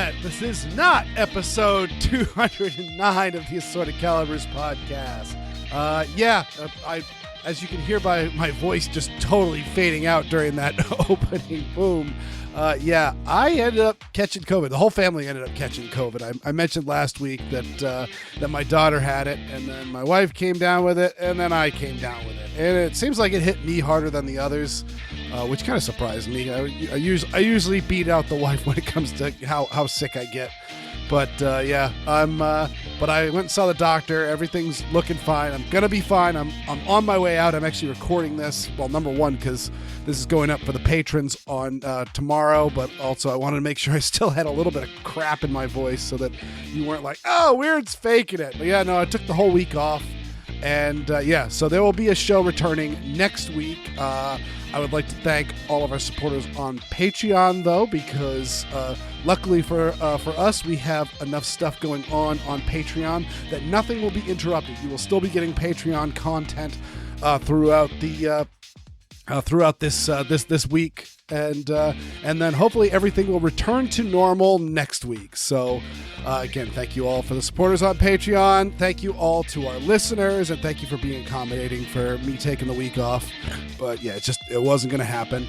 that this is not episode 209 of the Assorted Calibers podcast. As you can hear by my voice just totally fading out during that opening boom. I ended up catching COVID. The whole family ended up catching COVID. I mentioned last week that my daughter had it, and then my wife came down with it, and then I came down with it. And it seems like it hit me harder than the others, which kind of surprised me. I usually beat out the wife when it comes to how sick I get. But but I went and saw the doctor. Everything's looking fine. I'm gonna be fine. I'm on my way out. I'm actually recording this. Well, number one, because this is going up for the patrons on tomorrow. But also, I wanted to make sure I still had a little bit of crap in my voice so that you weren't like, "Oh, Weer'd's faking it." But yeah, no, I took the whole week off, and so there will be a show returning next week. I would like to thank all of our supporters on Patreon, though, because luckily for us, we have enough stuff going on Patreon that nothing will be interrupted. You will still be getting Patreon content throughout this week, and then hopefully everything will return to normal next week. So again, thank you all for the supporters on Patreon. Thank you all to our listeners, and thank you for being accommodating for me taking the week off. But yeah, it wasn't going to happen.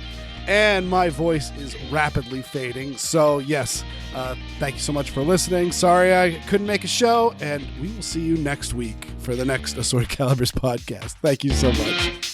And my voice is rapidly fading. So yes, thank you so much for listening. Sorry I couldn't make a show, and we will see you next week for the next Assorted Calibers podcast. Thank you so much.